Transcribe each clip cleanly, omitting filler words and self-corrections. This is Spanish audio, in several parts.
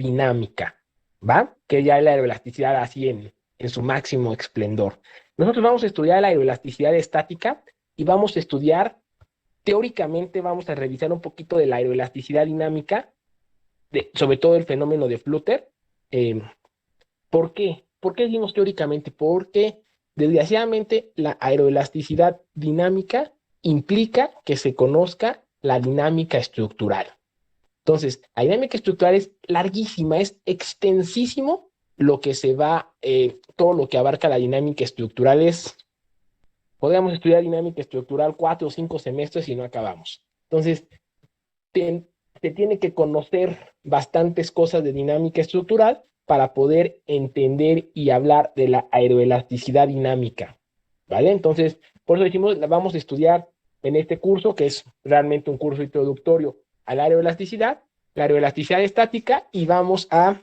dinámica, ¿va? Que ya es la aeroelasticidad así en su máximo esplendor. Nosotros vamos a estudiar la aeroelasticidad estática y vamos a estudiar, teóricamente vamos a revisar un poquito de la aeroelasticidad dinámica, sobre todo el fenómeno de Flutter. Eh, ¿Por qué? ¿Por qué decimos teóricamente? Porque desgraciadamente la aeroelasticidad dinámica implica que se conozca la dinámica estructural. Entonces, la dinámica estructural es larguísima, es extensísimo lo que se va, todo lo que abarca la dinámica estructural es, podríamos estudiar dinámica estructural 4 o 5 semestres y no acabamos. Entonces, se tiene que conocer bastantes cosas de dinámica estructural para poder entender y hablar de la aeroelasticidad dinámica, ¿vale? Entonces, por eso decimos, la vamos a estudiar en este curso, que es realmente un curso introductorio a la aeroelasticidad estática, y vamos a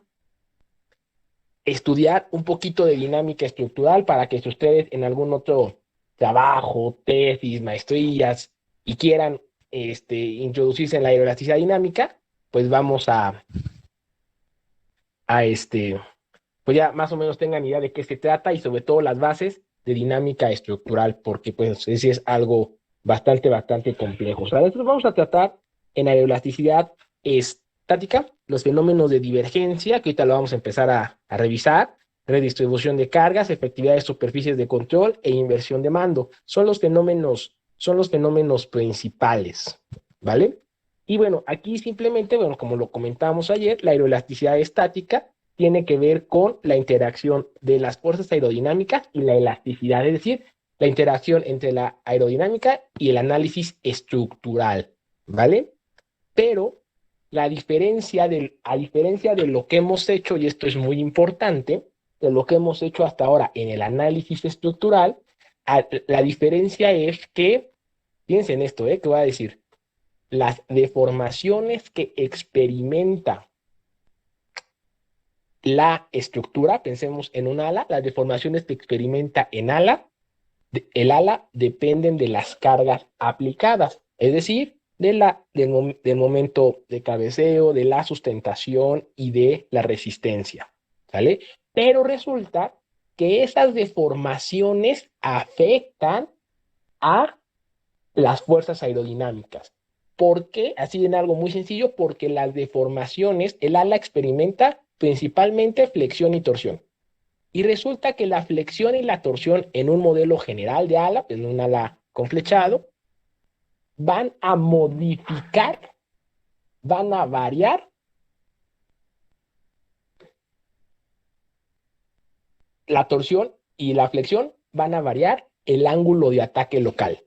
estudiar un poquito de dinámica estructural para que si ustedes en algún otro trabajo, tesis, maestrías y quieran introducirse en la aeroelasticidad dinámica, pues vamos a pues ya más o menos tengan idea de qué se trata y sobre todo las bases de dinámica estructural, porque pues ese es algo bastante complejo. O sea, nosotros vamos a tratar en aeroelasticidad estática los fenómenos de divergencia, que ahorita lo vamos a empezar a revisar, redistribución de cargas, efectividad de superficies de control e inversión de mando. Son los fenómenos principales, ¿vale? Y bueno, aquí simplemente, bueno, como lo comentábamos ayer, la aeroelasticidad estática tiene que ver con la interacción de las fuerzas aerodinámicas y la elasticidad, es decir, la interacción entre la aerodinámica y el análisis estructural, ¿vale? Pero a diferencia de lo que hemos hecho, y esto es muy importante, de lo que hemos hecho hasta ahora en el análisis estructural, la diferencia es que, piensen en esto, que voy a decir, las deformaciones que experimenta la estructura, pensemos en un ala, las deformaciones que experimenta el ala dependen de las cargas aplicadas, es decir, del momento de cabeceo, de la sustentación y de la resistencia, ¿sale? Pero resulta que esas deformaciones afectan a las fuerzas aerodinámicas. ¿Por qué? Así en algo muy sencillo, porque las deformaciones, el ala experimenta principalmente flexión y torsión. Y resulta que la flexión y la torsión en un modelo general de ala, en un ala con flechado, van a modificar, van a variar la torsión y la flexión, van a variar el ángulo de ataque local.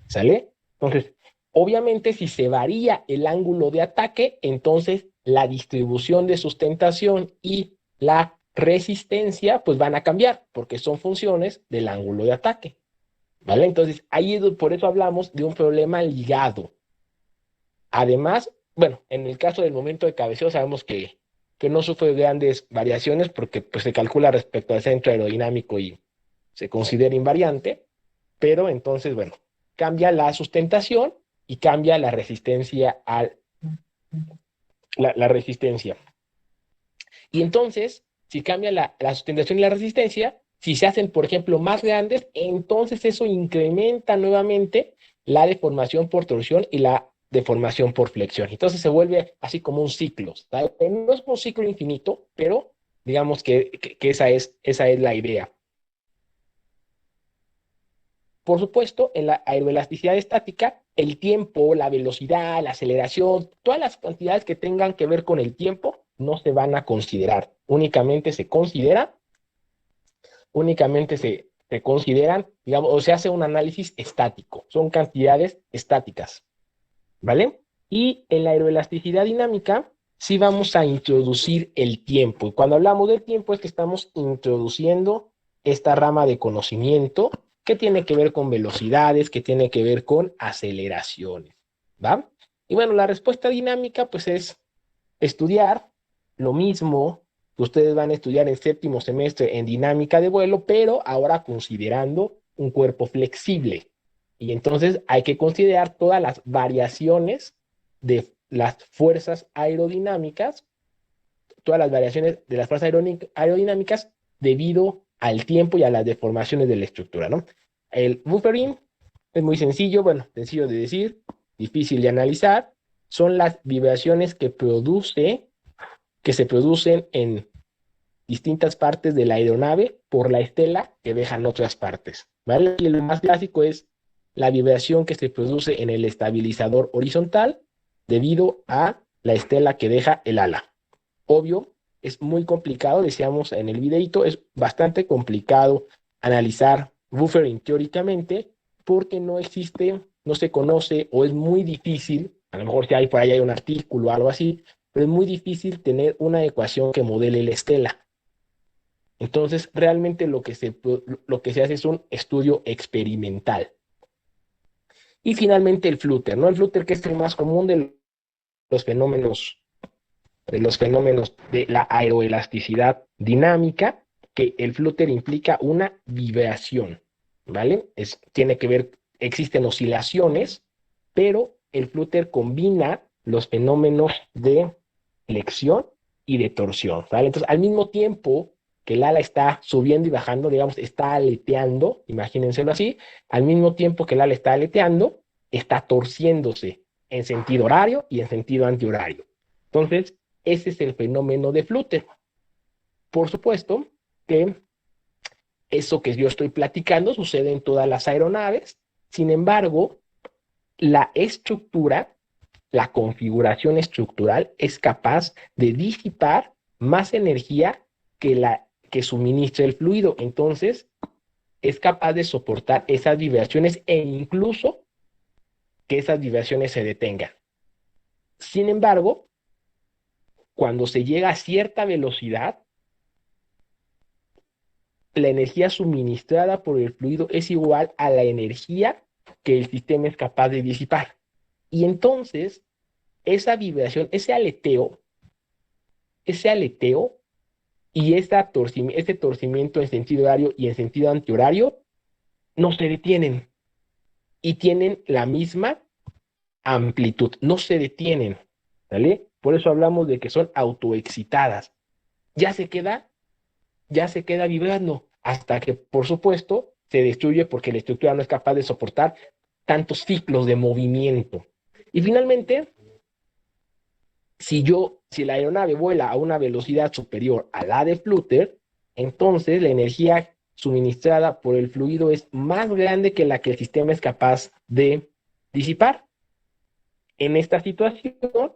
¿Sale? Entonces, obviamente, si se varía el ángulo de ataque, entonces la distribución de sustentación y la resistencia, pues van a cambiar, porque son funciones del ángulo de ataque. ¿Vale? Entonces, ahí es por eso hablamos de un problema ligado. Además, bueno, en el caso del momento de cabeceo, sabemos que no sufre grandes variaciones porque pues, se calcula respecto al centro aerodinámico y se considera invariante, pero entonces, bueno, cambia la sustentación y cambia la resistencia la resistencia. Y entonces, si cambia la sustentación y la resistencia, si se hacen, por ejemplo, más grandes, entonces eso incrementa nuevamente la deformación por torsión y la deformación por flexión. Entonces se vuelve así como un ciclo. ¿Sabes? No es un ciclo infinito, pero digamos que esa es la idea. Por supuesto, en la aeroelasticidad estática, el tiempo, la velocidad, la aceleración, todas las cantidades que tengan que ver con el tiempo no se van a considerar. Únicamente se consideran, digamos, o se hace un análisis estático. Son cantidades estáticas, ¿vale? Y en la aeroelasticidad dinámica sí vamos a introducir el tiempo. Y cuando hablamos del tiempo es que estamos introduciendo esta rama de conocimiento que tiene que ver con velocidades, que tiene que ver con aceleraciones, ¿va? Y bueno, la respuesta dinámica pues es estudiar lo mismo que ustedes van a estudiar en séptimo semestre en dinámica de vuelo, pero ahora considerando un cuerpo flexible. Y entonces hay que considerar todas las variaciones de las fuerzas aerodinámicas todas las variaciones de las fuerzas aerodinámicas debido al tiempo y a las deformaciones de la estructura, ¿no? El buffering es muy sencillo, bueno, sencillo de decir, difícil de analizar, son las vibraciones que se producen en distintas partes de la aeronave por la estela que dejan otras partes, ¿vale? Y el más clásico es la vibración que se produce en el estabilizador horizontal debido a la estela que deja el ala. Obvio, es muy complicado, decíamos en el videito, es bastante complicado analizar buffering teóricamente porque no existe, no se conoce o es muy difícil, a lo mejor si hay por ahí hay un artículo o algo así, pero es muy difícil tener una ecuación que modele la estela. Entonces, realmente lo que se hace es un estudio experimental. Y finalmente el flúter, ¿no? El flúter que es el más común los fenómenos de la aeroelasticidad dinámica, que el flúter implica una vibración, ¿vale? Tiene que ver, existen oscilaciones, pero el flúter combina los fenómenos de flexión y de torsión, ¿vale? Entonces, al mismo tiempo que el ala está subiendo y bajando, digamos, está aleteando, imagínenselo así, al mismo tiempo que el ala está aleteando, está torciéndose en sentido horario y en sentido antihorario. Entonces, ese es el fenómeno de flúter. Por supuesto que eso que yo estoy platicando sucede en todas las aeronaves, sin embargo, la estructura, la configuración estructural es capaz de disipar más energía que suministra el fluido. Entonces, es capaz de soportar esas vibraciones e incluso que esas vibraciones se detengan. Sin embargo, cuando se llega a cierta velocidad, la energía suministrada por el fluido es igual a la energía que el sistema es capaz de disipar. Y entonces, esa vibración, ese aleteo y ese torcimiento en sentido horario y en sentido antihorario no se detienen y tienen la misma amplitud, no se detienen, ¿vale? Por eso hablamos de que son autoexcitadas. Ya se queda vibrando hasta que, por supuesto, se destruye porque la estructura no es capaz de soportar tantos ciclos de movimiento. Y finalmente, si la aeronave vuela a una velocidad superior a la de flúter, entonces la energía suministrada por el fluido es más grande que la que el sistema es capaz de disipar. En esta situación,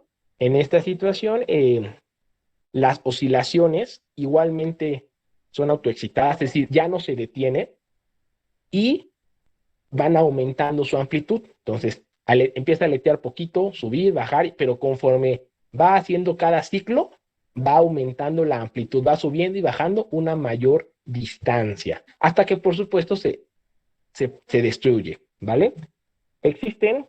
las oscilaciones igualmente son autoexcitadas, es decir, ya no se detiene y van aumentando su amplitud. Entonces, empieza a aletear poquito, subir, bajar, pero conforme va haciendo cada ciclo, va aumentando la amplitud, va subiendo y bajando una mayor distancia, hasta que por supuesto se destruye, ¿vale? Existen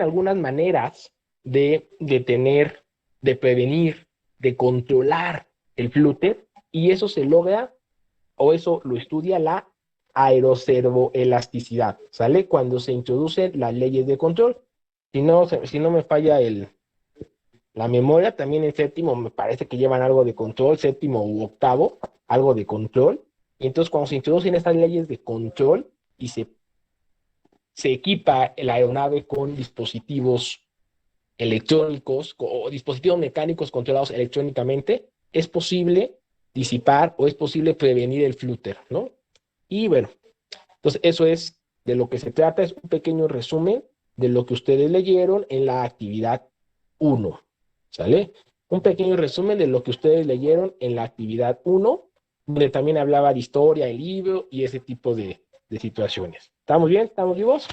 algunas maneras de detener, de prevenir, de controlar el flúter, y eso se logra, o eso lo estudia la aeroservoelasticidad, ¿sale? Cuando se introducen las leyes de control. Si no me falla la memoria, también en séptimo me parece que llevan algo de control, séptimo u octavo, algo de control. Y entonces cuando se introducen estas leyes de control y se equipa la aeronave con dispositivos electrónicos o dispositivos mecánicos controlados electrónicamente, es posible disipar o es posible prevenir el flúter, ¿no? Y bueno, entonces eso es de lo que se trata, es un pequeño resumen de lo que ustedes leyeron en la actividad 1, ¿sale? Un pequeño resumen de lo que ustedes leyeron en la actividad 1, donde también hablaba de historia, el libro y ese tipo de situaciones. ¿Estamos bien? ¿Estamos vivos?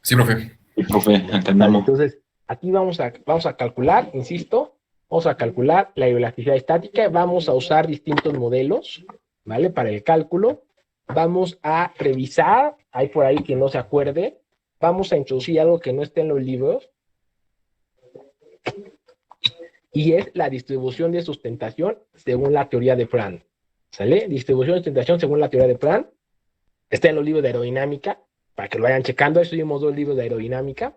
Sí, profe. Sí, profe, Vale, entendemos. entonces, aquí vamos a calcular, insisto, vamos a calcular la elasticidad estática, vamos a usar distintos modelos, ¿vale? Para el cálculo, vamos a revisar, hay por ahí quien no se acuerde, vamos a introducir algo que no esté en los libros, y es la distribución de sustentación según la teoría de Prandtl, ¿sale? Distribución de sustentación según la teoría de Prandtl, está en los libros de aerodinámica, para que lo vayan checando, estuvimos 2 libros de aerodinámica.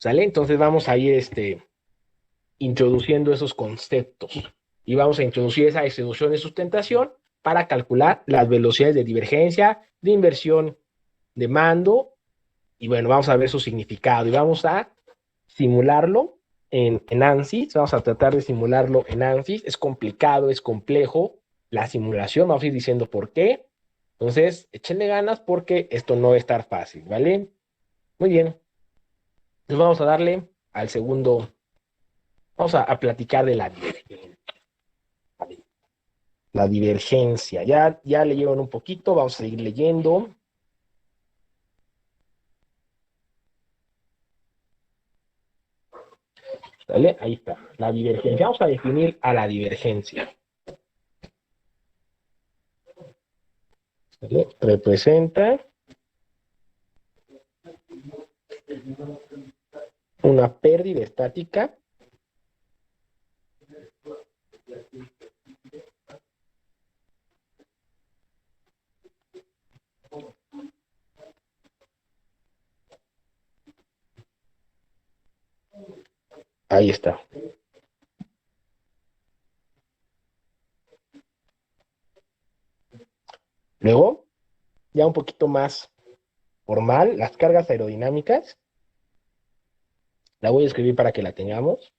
¿Sale? Entonces vamos a ir introduciendo esos conceptos y vamos a introducir esa distribución de sustentación para calcular las velocidades de divergencia, de inversión de mando, y bueno, vamos a ver su significado y vamos a simularlo en ANSYS. Vamos a tratar de simularlo en ANSYS. Es complicado, es complejo la simulación, vamos a ir diciendo por qué. Entonces, échenle ganas porque esto no va a estar fácil, ¿vale? Muy bien. Entonces vamos a darle al segundo, vamos a platicar de la divergencia. ¿Vale? La divergencia. Ya leyeron un poquito, vamos a seguir leyendo. ¿Vale? Ahí está, la divergencia. Vamos a definir a la divergencia. ¿Vale? Representa una pérdida estática ahí está. Luego, ya un poquito más formal, las cargas aerodinámicas. La voy a escribir para que la tengamos.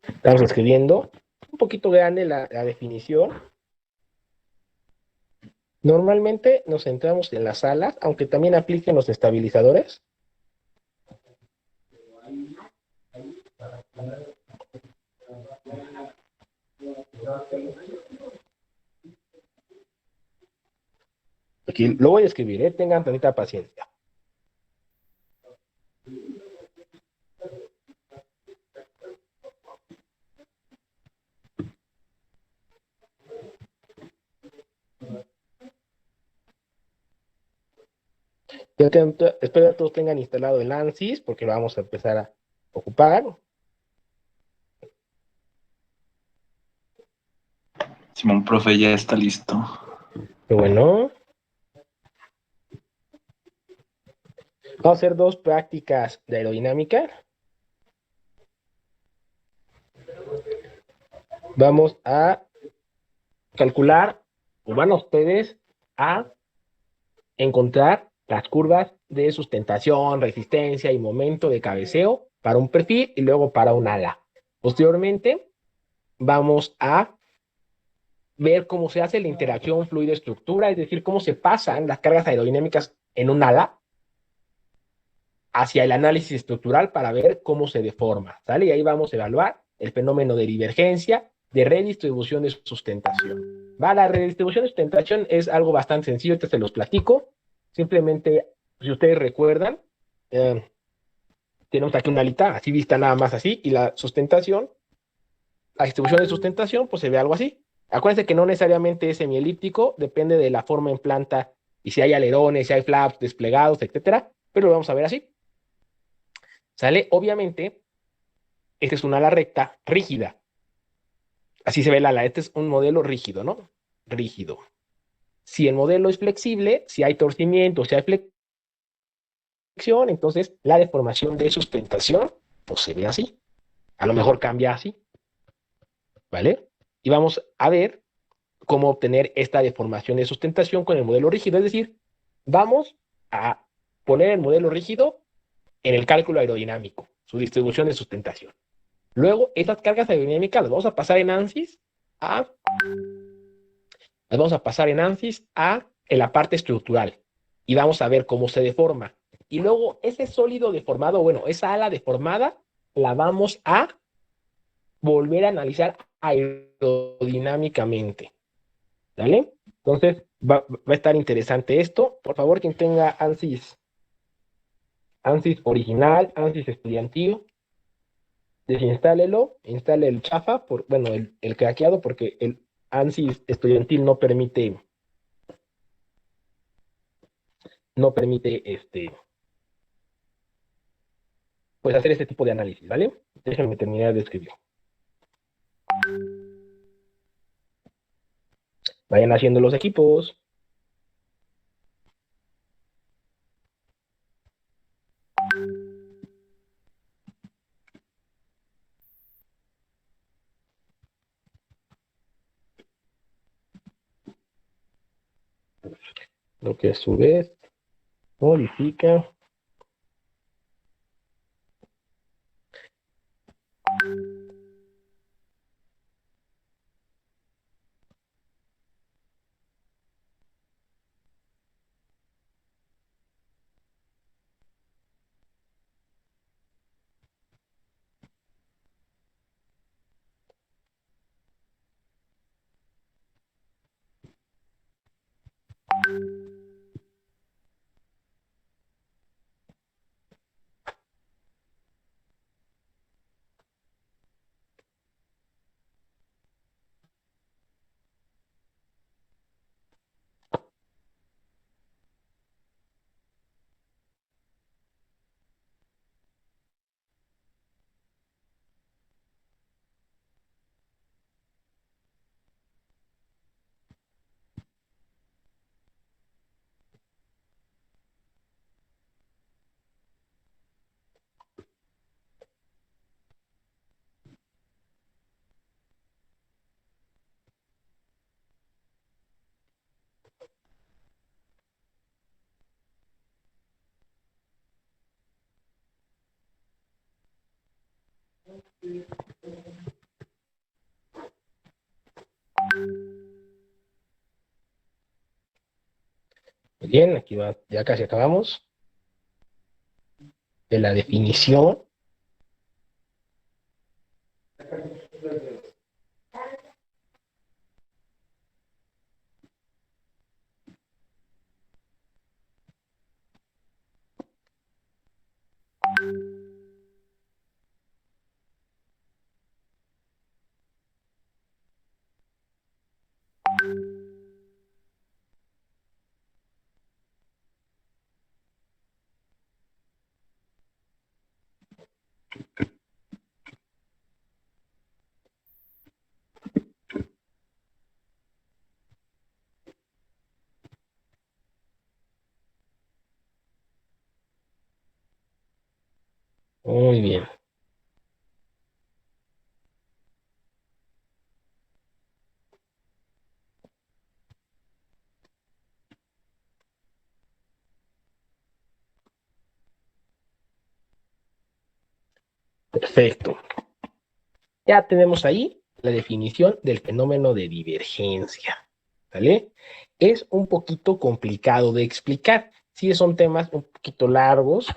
Estamos escribiendo. Un poquito grande la definición. Normalmente nos centramos en las alas, aunque también apliquen los estabilizadores. Aquí lo voy a escribir, tengan tantita paciencia. Espero que todos tengan instalado el ANSYS porque lo vamos a empezar a ocupar. Simón, profe, ya está listo. Qué bueno. Vamos a hacer dos prácticas de aerodinámica. Vamos a calcular, o van ustedes a encontrar las curvas de sustentación, resistencia y momento de cabeceo para un perfil y luego para un ala. Posteriormente, vamos a ver cómo se hace la interacción fluido-estructura, es decir, cómo se pasan las cargas aerodinámicas en un ala hacia el análisis estructural para ver cómo se deforma, ¿sale? Y ahí vamos a evaluar el fenómeno de divergencia, de redistribución de sustentación. ¿Va? La redistribución de sustentación es algo bastante sencillo, te se los platico. Simplemente, si ustedes recuerdan, tenemos aquí una alita, así vista nada más así, y la sustentación, la distribución de sustentación, pues se ve algo así. Acuérdense que no necesariamente es semielíptico, depende de la forma en planta y si hay alerones, si hay flaps desplegados, etcétera, pero lo vamos a ver así. ¿Sale? Obviamente, esta es una ala recta rígida. Así se ve el ala. Este es un modelo rígido, ¿no? Rígido. Si el modelo es flexible, si hay torcimiento, si hay flexión, entonces la deformación de sustentación, pues se ve así. A lo mejor cambia así. ¿Vale? Y vamos a ver cómo obtener esta deformación de sustentación con el modelo rígido. Es decir, vamos a poner el modelo rígido en el cálculo aerodinámico, su distribución de sustentación. Luego, estas cargas aerodinámicas las vamos a pasar en ANSYS en la parte estructural y vamos a ver cómo se deforma. Y luego ese sólido deformado, bueno, esa ala deformada, la vamos a volver a analizar aerodinámicamente. ¿Vale? Entonces, va a estar interesante esto. Por favor, quien tenga ANSYS original, ANSYS estudiantil. desinstálelo, instale el chafa, bueno, el craqueado, porque el ANSYS estudiantil no permite pues hacer este tipo de análisis, ¿vale? Déjenme terminar de escribir. Vayan haciendo los equipos. Lo que a su vez modifica bien, aquí va, ya casi acabamos de la definición. Muy bien. Perfecto. Ya tenemos ahí la definición del fenómeno de divergencia, ¿vale? Es un poquito complicado de explicar. Sí, son temas un poquito largos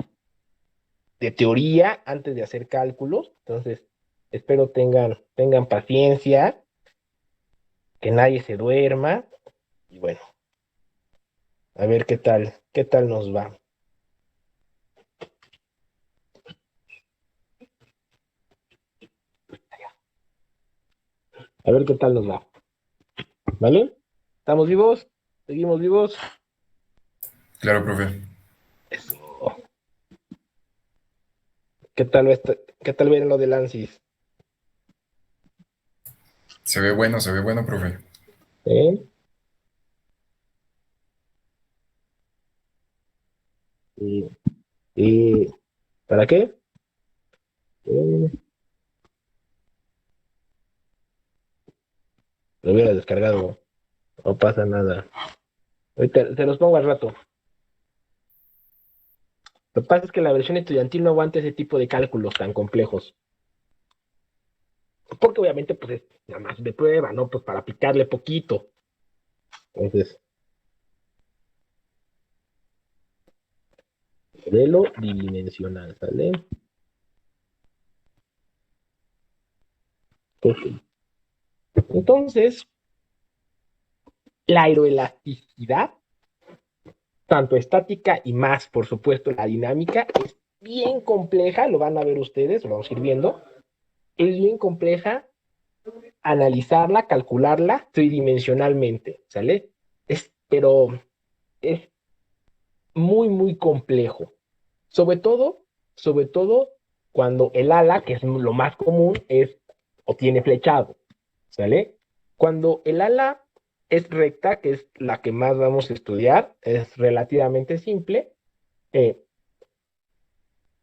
de teoría antes de hacer cálculos. Entonces, espero tengan paciencia, que nadie se duerma. Y bueno, a ver qué tal nos va. A ver qué tal nos va. ¿Vale? ¿Estamos vivos? ¿Seguimos vivos? Claro, profe. Eso. ¿Qué tal ven lo del ANSYS? Se ve bueno, profe. ¿Eh? ¿Y, y para qué? Eh, lo hubiera descargado. No pasa nada. Ahorita se los pongo al rato. Lo que pasa es que la versión estudiantil no aguanta ese tipo de cálculos tan complejos. Porque obviamente, pues es nada más de prueba, ¿no? Pues para picarle poquito. Entonces, modelo bidimensional, ¿sale? Ok. Entonces, la aeroelasticidad, tanto estática y más, por supuesto, la dinámica, es bien compleja, lo van a ver ustedes, lo vamos a ir viendo. es bien compleja analizarla, calcularla tridimensionalmente, ¿sale? Pero es muy, muy complejo. Sobre todo, sobre todo cuando el ala, que es lo más común, es o tiene flechado, ¿sale? Cuando el ala es recta, que es la que más vamos a estudiar, es relativamente simple, eh,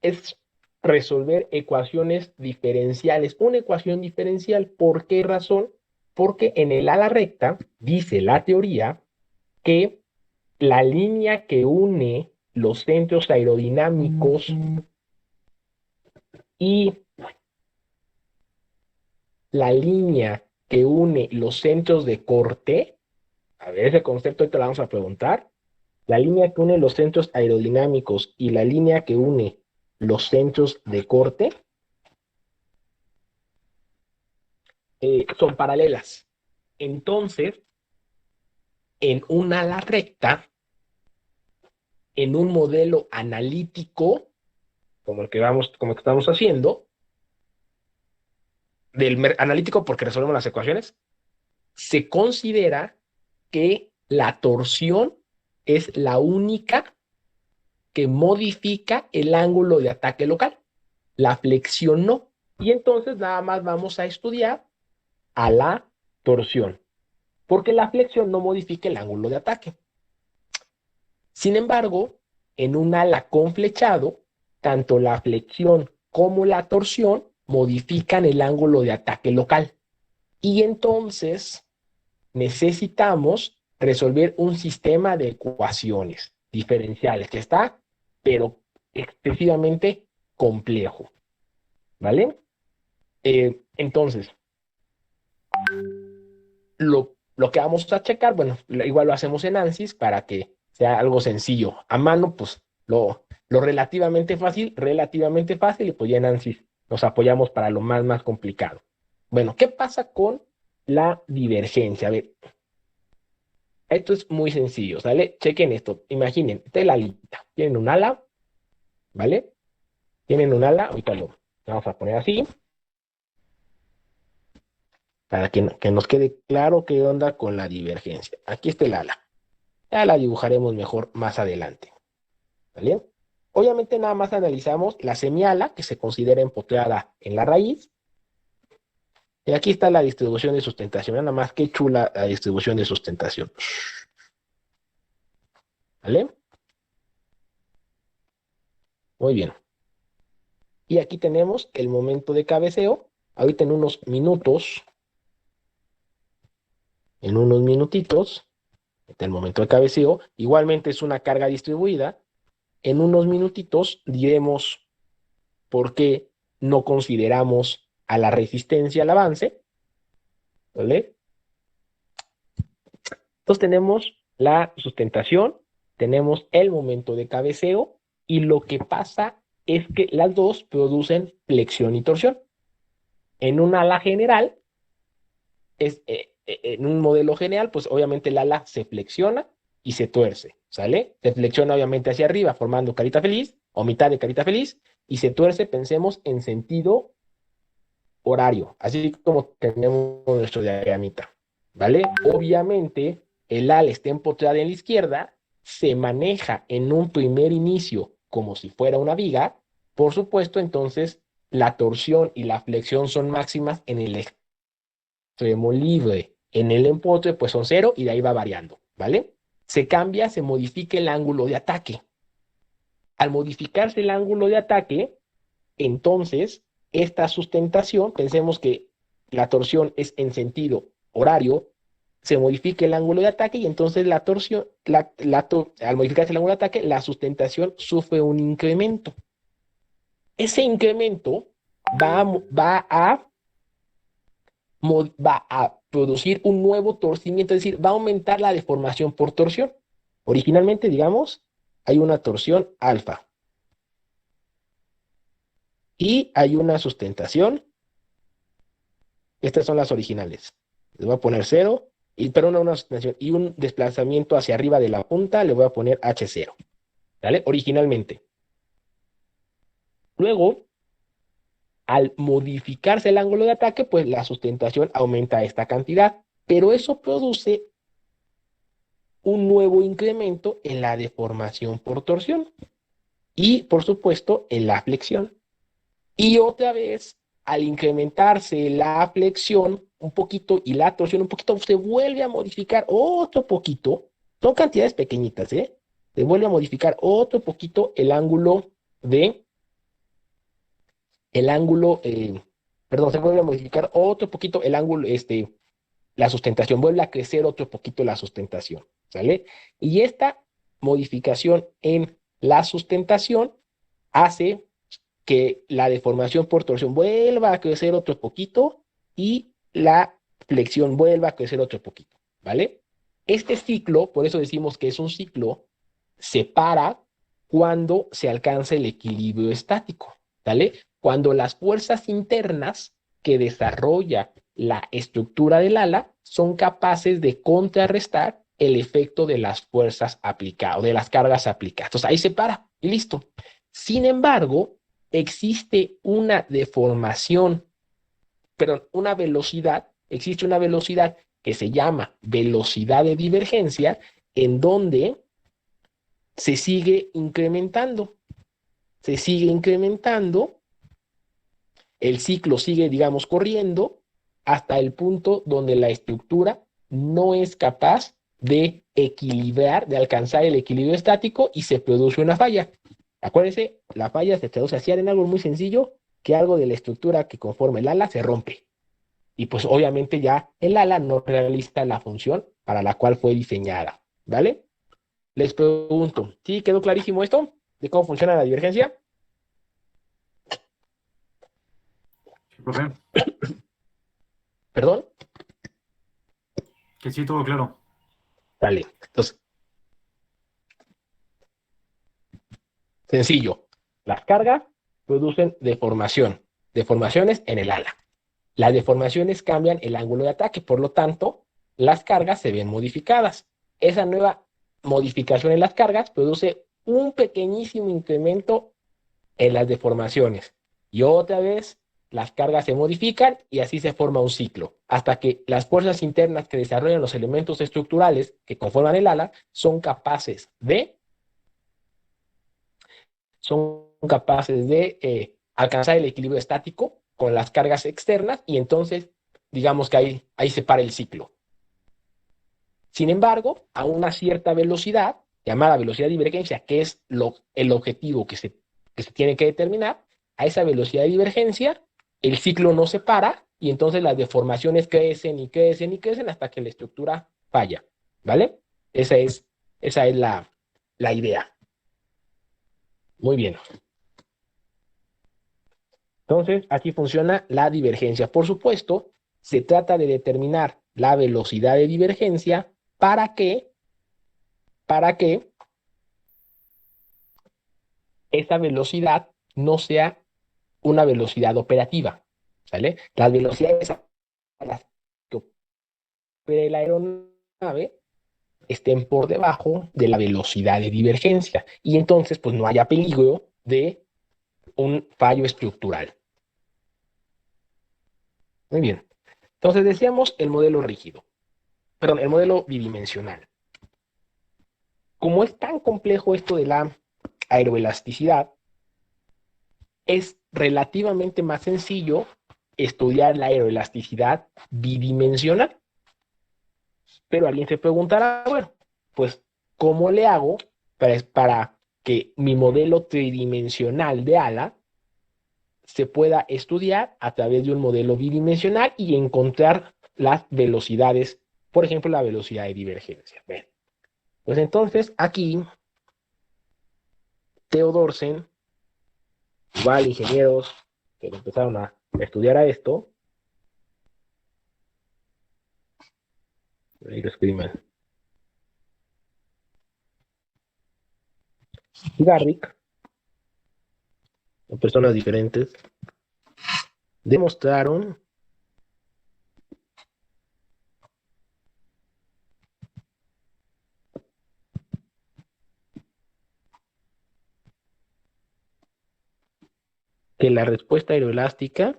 es resolver ecuaciones diferenciales. Una ecuación diferencial, ¿por qué razón? Porque en el ala recta dice la teoría que la línea que une los centros aerodinámicos y la línea que une los centros de corte, a ver, ese concepto te lo vamos a preguntar, la línea que une los centros aerodinámicos y la línea que une los centros de corte son paralelas. Entonces, en una ala recta, en un modelo analítico, como el que estamos haciendo, analítico porque resolvemos las ecuaciones, se considera que la torsión es la única que modifica el ángulo de ataque local. La flexión no. Y entonces nada más vamos a estudiar a la torsión, porque la flexión no modifica el ángulo de ataque. Sin embargo, en un ala con flechado, tanto la flexión como la torsión modifican el ángulo de ataque local. Y entonces necesitamos resolver un sistema de ecuaciones diferenciales que está, pero excesivamente complejo. ¿Vale? Entonces, lo que vamos a checar, bueno, igual lo hacemos en ANSYS para que sea algo sencillo. A mano, pues lo relativamente fácil, y pues ya en ANSYS nos apoyamos para lo más complicado. Bueno, ¿qué pasa con la divergencia? A ver, esto es muy sencillo, ¿sale? Chequen esto. Imaginen, esta es la alita. Tienen un ala, ¿vale? Tienen un ala, ahorita lo vamos a poner así, para que nos quede claro qué onda con la divergencia. Aquí está el ala. Ya la dibujaremos mejor más adelante, ¿vale? Obviamente nada más analizamos la semiala, que se considera empotrada en la raíz. Y aquí está la distribución de sustentación. Nada más qué chula la distribución de sustentación. ¿Vale? Muy bien. Y aquí tenemos el momento de cabeceo. Ahorita en unos minutitos, el momento de cabeceo, igualmente es una carga distribuida. En unos minutitos diremos por qué no consideramos a la resistencia al avance, ¿vale? Entonces tenemos la sustentación, tenemos el momento de cabeceo, y lo que pasa es que las dos producen flexión y torsión. En un ala general, en un modelo general, pues obviamente el ala se flexiona y se tuerce, ¿sale? Se flexiona obviamente hacia arriba, formando carita feliz o mitad de carita feliz, y se tuerce, pensemos, en sentido horario, así como tenemos nuestro diagramita, ¿vale? Obviamente, el ala está empotrada en la izquierda, se maneja en un primer inicio como si fuera una viga, por supuesto, entonces la torsión y la flexión son máximas en el extremo libre. En el empotre, pues son cero y de ahí va variando, ¿vale? Se modifica el ángulo de ataque. Al modificarse el ángulo de ataque, entonces esta sustentación, pensemos que la torsión es en sentido horario, se modifica el ángulo de ataque y entonces la torsión, al modificarse el ángulo de ataque, la sustentación sufre un incremento. Ese incremento va a producir un nuevo torcimiento, es decir, va a aumentar la deformación por torsión. Originalmente, digamos, hay una torsión alfa y hay una sustentación. Estas son las originales. Les voy a poner 0, pero una sustentación y un desplazamiento hacia arriba de la punta, le voy a poner H0. ¿Vale? Originalmente. Luego, al modificarse el ángulo de ataque, pues la sustentación aumenta esta cantidad, pero eso produce un nuevo incremento en la deformación por torsión y, por supuesto, en la flexión. Y otra vez, al incrementarse la flexión un poquito y la torsión un poquito, se vuelve a modificar otro poquito. Son cantidades pequeñitas, ¿eh? Se vuelve a modificar otro poquito el ángulo, perdón, se vuelve a modificar otro poquito el ángulo, la sustentación, vuelve a crecer otro poquito la sustentación, ¿sale? Y esta modificación en la sustentación hace que la deformación por torsión vuelva a crecer otro poquito y la flexión vuelva a crecer otro poquito, ¿vale? Este ciclo, por eso decimos que es un ciclo, se para cuando se alcanza el equilibrio estático, ¿vale? Cuando las fuerzas internas que desarrolla la estructura del ala son capaces de contrarrestar el efecto de las fuerzas aplicadas, de las cargas aplicadas. Entonces ahí se para y listo. Sin embargo, existe una deformación, perdón, existe una velocidad que se llama velocidad de divergencia, en donde se sigue incrementando, se sigue incrementando, el ciclo sigue, digamos, corriendo hasta el punto donde la estructura no es capaz de equilibrar, de alcanzar el equilibrio estático y se produce una falla. Acuérdense, la falla se traduce así en algo muy sencillo, que algo de la estructura que conforma el ala se rompe. Y pues obviamente ya el ala no realiza la función para la cual fue diseñada, ¿vale? Les pregunto, ¿sí quedó clarísimo esto de cómo funciona la divergencia? Profe, ¿Perdón? que sí, todo claro. Vale. Entonces, sencillo. Las cargas producen deformaciones en el ala. Las deformaciones cambian el ángulo de ataque, por lo tanto, las cargas se ven modificadas. Esa nueva modificación en las cargas produce un pequeñísimo incremento en las deformaciones. Y otra vez, las cargas se modifican y así se forma un ciclo, hasta que las fuerzas internas que desarrollan los elementos estructurales que conforman el ala son capaces de alcanzar el equilibrio estático con las cargas externas y entonces digamos que ahí se para el ciclo. Sin embargo, a una cierta velocidad, llamada velocidad de divergencia, que es el objetivo que se tiene que determinar, a esa velocidad de divergencia el ciclo no se para y entonces las deformaciones crecen y crecen y crecen hasta que la estructura falla, ¿vale? Esa es la idea. Muy bien. Entonces, aquí funciona la divergencia. Por supuesto, se trata de determinar la velocidad de divergencia para que esa velocidad no sea una velocidad operativa, ¿sale? Las velocidades a las que opera la aeronave estén por debajo de la velocidad de divergencia y entonces pues no haya peligro de un fallo estructural. Muy bien. Entonces decíamos el modelo rígido, perdón, el modelo bidimensional. Como es tan complejo esto de la aeroelasticidad, es relativamente más sencillo estudiar la aeroelasticidad bidimensional. Pero alguien se preguntará, bueno, pues, ¿cómo le hago para que mi modelo tridimensional de ala se pueda estudiar a través de un modelo bidimensional y encontrar las velocidades, por ejemplo, la velocidad de divergencia? Bien, pues entonces aquí Theodorsen, igual ingenieros que empezaron a estudiar a esto, ahí lo escriben, Garrick, o personas diferentes, demostraron que la respuesta aeroelástica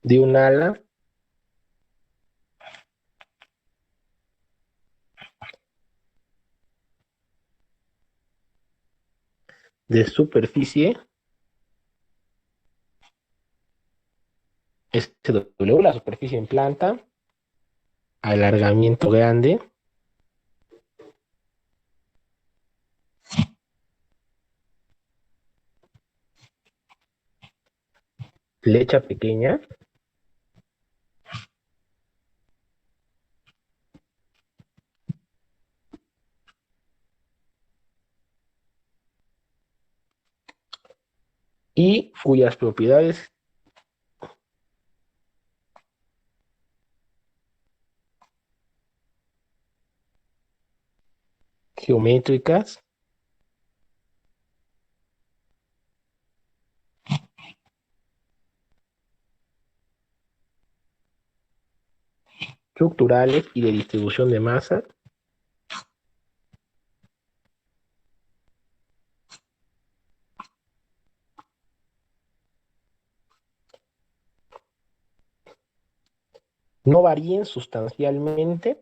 de un ala de superficie SW, la superficie en planta, alargamiento grande, flecha pequeña, y cuyas propiedades geométricas estructurales y de distribución de masa no varíen sustancialmente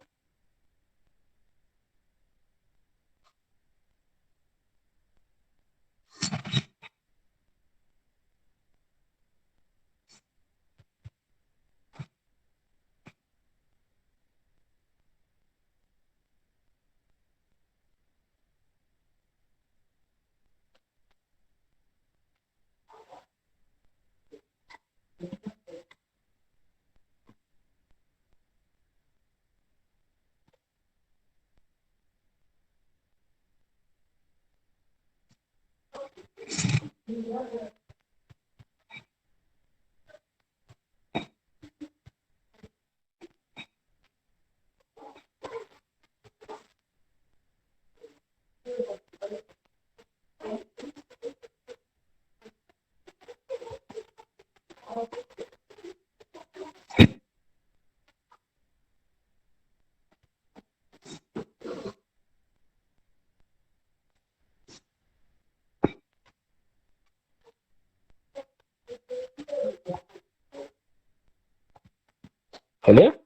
¿vale?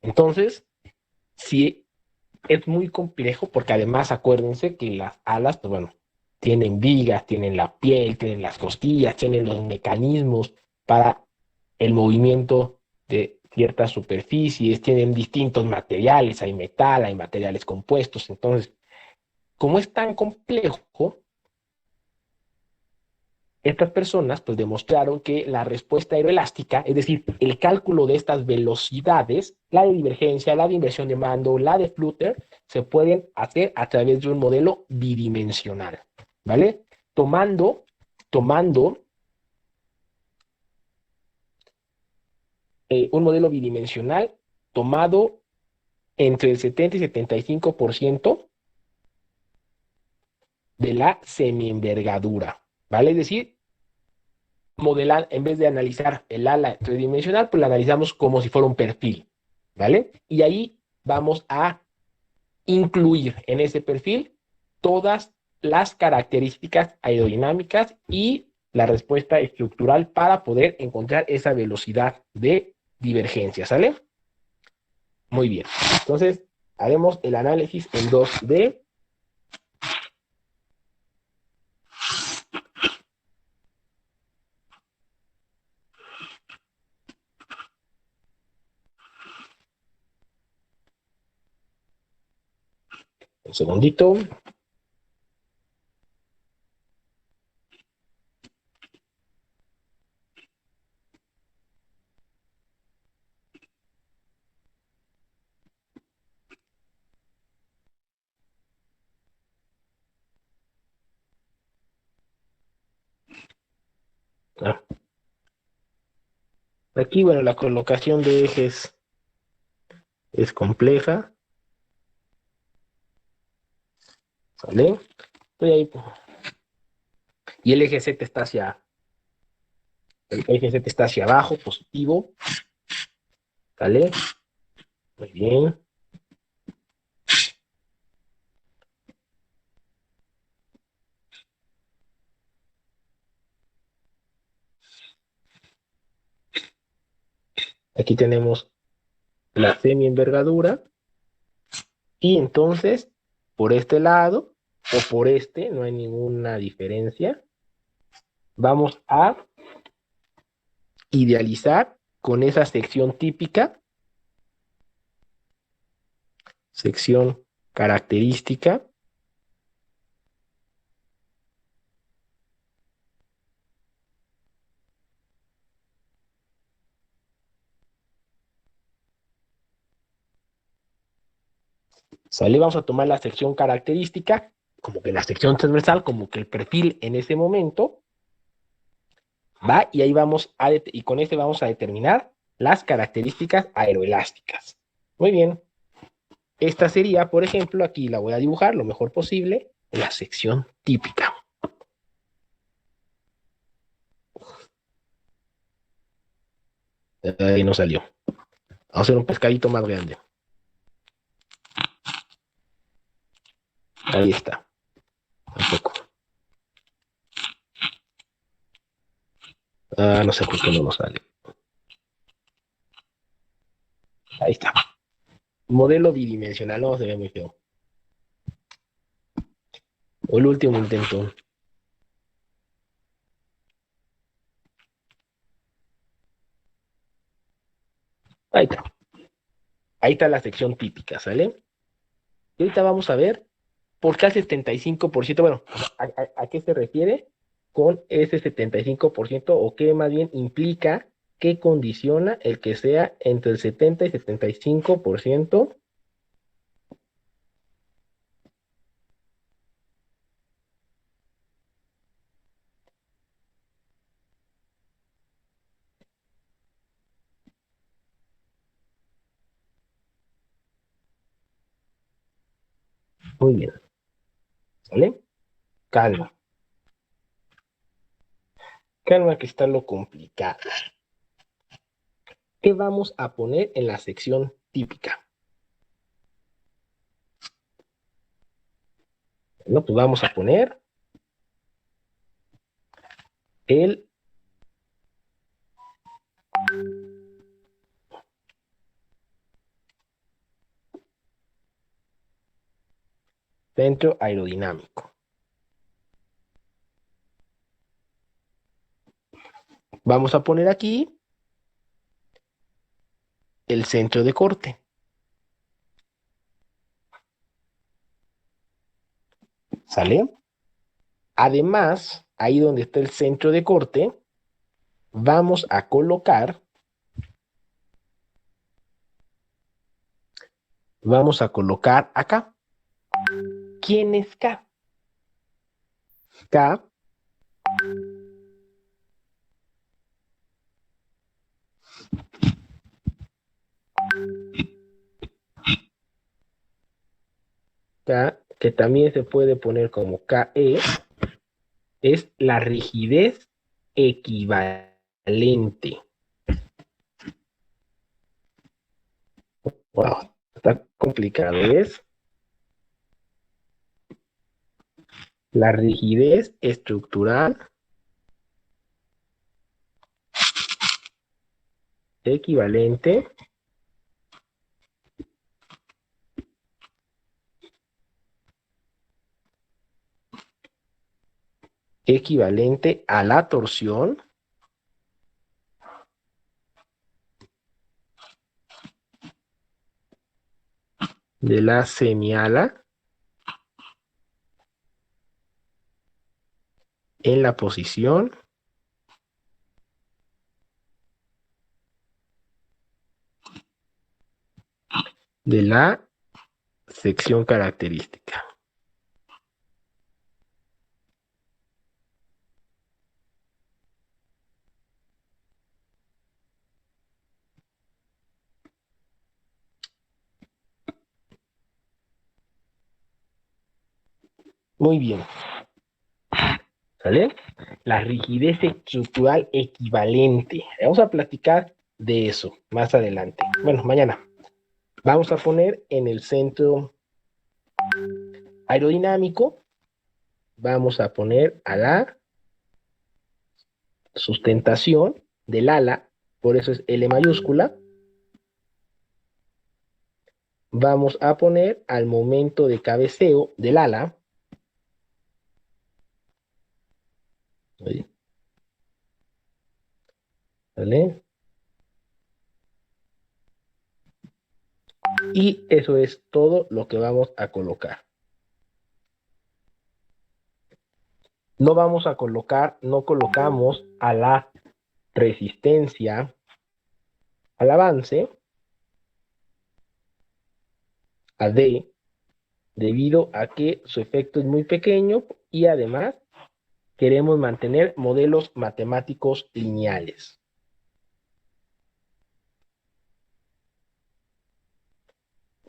Entonces, sí, es muy complejo porque además acuérdense que las alas, pues bueno, tienen vigas, tienen la piel, tienen las costillas, tienen los mecanismos para el movimiento de ciertas superficies, tienen distintos materiales, hay metal, hay materiales compuestos. Entonces, como es tan complejo, estas personas pues demostraron que la respuesta aeroelástica, es decir, el cálculo de estas velocidades, la de divergencia, la de inversión de mando, la de flutter, se pueden hacer a través de un modelo bidimensional, ¿vale? Tomando un modelo bidimensional tomado entre el 70 y 75% de la semienvergadura, ¿vale? Es decir, modelar, en vez de analizar el ala tridimensional, pues la analizamos como si fuera un perfil, ¿vale? Y ahí vamos a incluir en ese perfil todas las características aerodinámicas y la respuesta estructural para poder encontrar esa velocidad de divergencia, ¿sale? Muy bien. Entonces, haremos el análisis en 2D. Un segundito. Ah, aquí, bueno, la colocación de ejes es compleja. ¿Sale? Estoy ahí. Y el eje Z está hacia abajo, positivo. ¿Sale? Muy bien. Aquí tenemos la semi-envergadura. Y entonces, por este lado o por este, no hay ninguna diferencia. Vamos a idealizar con esa sección típica, sección característica. ¿Sale? Vamos a tomar la sección característica, como que la sección transversal, como que el perfil en ese momento, ¿va? Y ahí y con este vamos a determinar las características aeroelásticas. Muy bien. Esta sería, por ejemplo, aquí la voy a dibujar lo mejor posible, la sección típica. Ahí no salió. Vamos a hacer un pescadito más grande. Ahí está. Tampoco. No sé por qué no nos sale. Ahí está. Modelo bidimensional. No se ve muy feo. O el último intento. Ahí está. Ahí está la sección típica, ¿sale? Y ahorita vamos a ver por qué el 75%, bueno, ¿a qué se refiere con ese 75% o qué más bien implica, qué condiciona el que sea entre el 70 y 75%? Muy bien, ¿sale? Calma, calma que está lo complicado. ¿Qué vamos a poner en la sección típica? Bueno, pues vamos a poner el centro aerodinámico. Vamos a poner aquí el centro de corte. ¿Sale? Además, ahí donde está el centro de corte, vamos a colocar acá. ¿Quién es K? K K, que también se puede poner como KE, es la rigidez equivalente. Wow, está complicado. Es la rigidez estructural equivalente a la torsión de la semiala en la posición de la sección característica. Muy bien. ¿Sale? La rigidez estructural equivalente. Vamos a platicar de eso más adelante. Bueno, mañana. Vamos a poner en el centro aerodinámico, vamos a poner a la sustentación del ala, por eso es L mayúscula. Vamos a poner al momento de cabeceo del ala. ¿Vale? Y eso es todo lo que vamos a colocar. No vamos a colocar, no colocamos a la resistencia al avance, a D, debido a que su efecto es muy pequeño y además queremos mantener modelos matemáticos lineales.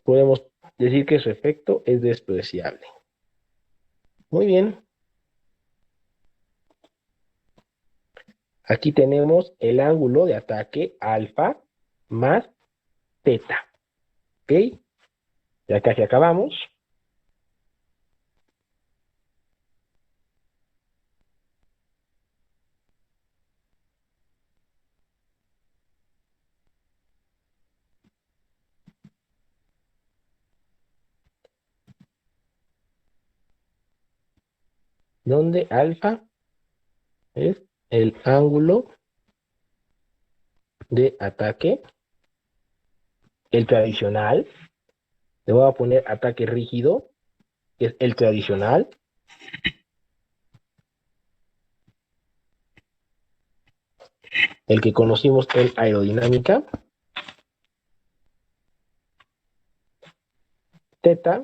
Podemos decir que su efecto es despreciable. Muy bien. Aquí tenemos el ángulo de ataque alfa más teta. ¿Ok? Ya casi acabamos. Donde alfa es el ángulo de ataque, el tradicional. Le voy a poner ataque rígido, que es el tradicional. El que conocimos en aerodinámica. Teta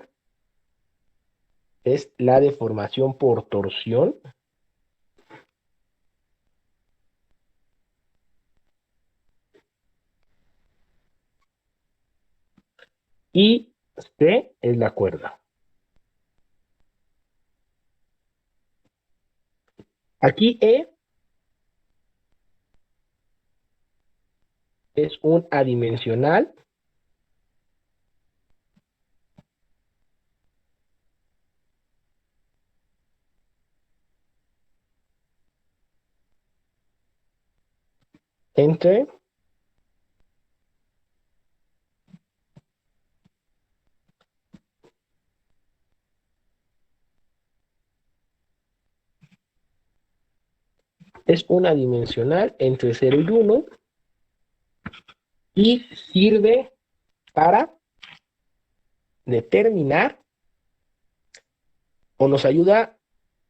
es la deformación por torsión. Y C es la cuerda. Aquí E es un adimensional. Entre es una dimensional entre 0 y 1 y sirve para determinar o nos ayuda,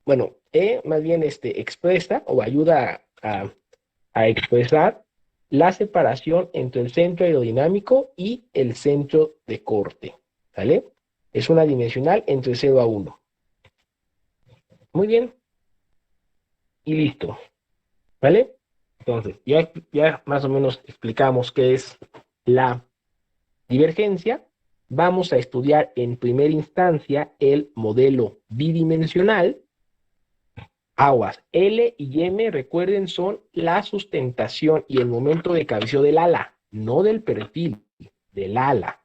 bueno, más bien expresa o ayuda a expresar la separación entre el centro aerodinámico y el centro de corte, ¿vale? Es una dimensional entre 0 a 1. Muy bien. Y listo. ¿Vale? Entonces, ya más o menos explicamos qué es la divergencia. Vamos a estudiar en primera instancia el modelo bidimensional. Aguas, L y M, recuerden, son la sustentación y el momento de cabeceo del ala, no del perfil, del ala.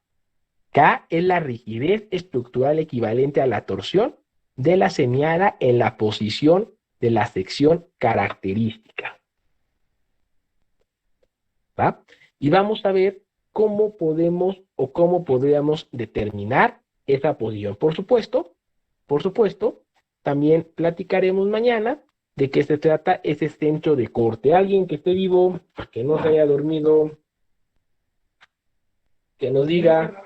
K es la rigidez estructural equivalente a la torsión de la semiala en la posición de la sección característica. ¿Va? Y vamos a ver cómo podemos o cómo podríamos determinar esa posición. Por supuesto, también platicaremos mañana de qué se trata ese centro de corte. Alguien que esté vivo, que no se haya dormido, que nos diga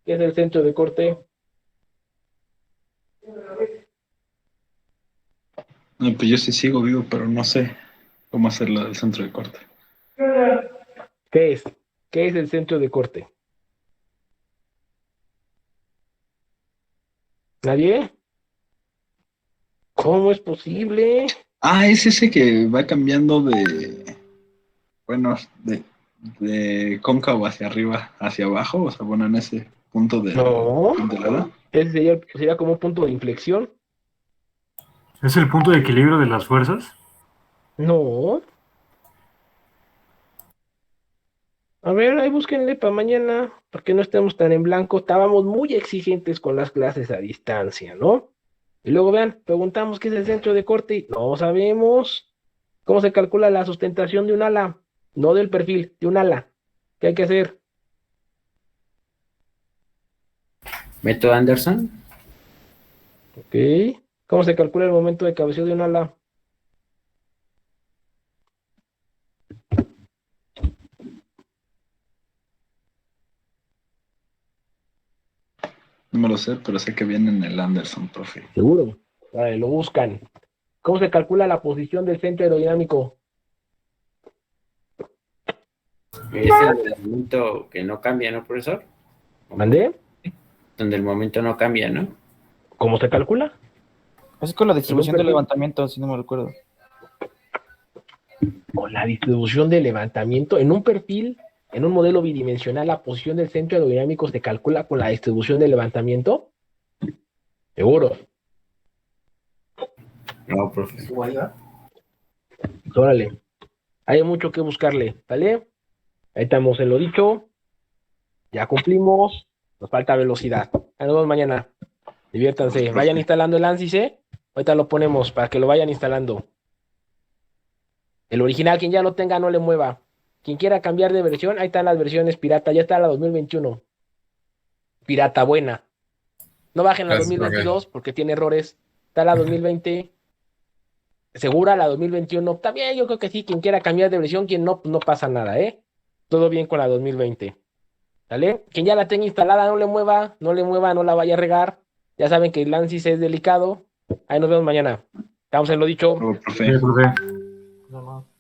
qué es el centro de corte. No, pues yo sí sigo vivo, pero no sé cómo hacerlo del centro de corte. ¿Qué es? ¿Qué es el centro de corte? ¿Nadie? ¿Cómo es posible? Ah, es ese que va cambiando de, bueno, de cóncavo hacia arriba, hacia abajo, o sea, bueno, en ese punto de, No, del ala. ese sería como un punto de inflexión. ¿Es el punto de equilibrio de las fuerzas? No. A ver, ahí búsquenle para mañana, para que no estemos tan en blanco. Estábamos muy exigentes con las clases a distancia, ¿no? Y luego vean, preguntamos qué es el centro de corte y no sabemos cómo se calcula la sustentación de un ala, no del perfil, de un ala. ¿Qué hay que hacer? Método Anderson. Ok. ¿Cómo se calcula el momento de cabeceo de un ala? No me lo sé, pero sé que viene en el Anderson, profe. Seguro. Vale, lo buscan. ¿Cómo se calcula la posición del centro aerodinámico? Es el momento que no cambia, ¿no, profesor? ¿Mandé? Donde el momento no cambia, ¿no? ¿Cómo se calcula? Es con la distribución del perfil. levantamiento, si no me recuerdo. O la distribución de levantamiento. En un perfil, en un modelo bidimensional, la posición del centro aerodinámico se calcula con la distribución de levantamiento. Seguro. No, profe. Órale. Hay mucho que buscarle, ¿vale? Ahí estamos en lo dicho. Ya cumplimos. Nos falta velocidad. Nos vemos mañana. Diviértanse. Vayan instalando el ANSYS, ¿eh? Ahorita lo ponemos para que lo vayan instalando. El original, quien ya lo tenga, no le mueva. Quien quiera cambiar de versión, ahí están las versiones pirata. Ya está la 2021. Pirata buena. No bajen la Gracias, 2022 porque tiene errores. Está la 2020. Segura la 2021. También yo creo que sí. Quien quiera cambiar de versión, quien no, pues no pasa nada, ¿eh? Todo bien con la 2020. ¿Vale? Quien ya la tenga instalada, no le mueva, no la vaya a regar. Ya saben que el ANSYS es delicado. Ahí nos vemos mañana. Estamos en lo dicho. Luego, profe. Sí, profe. No, no.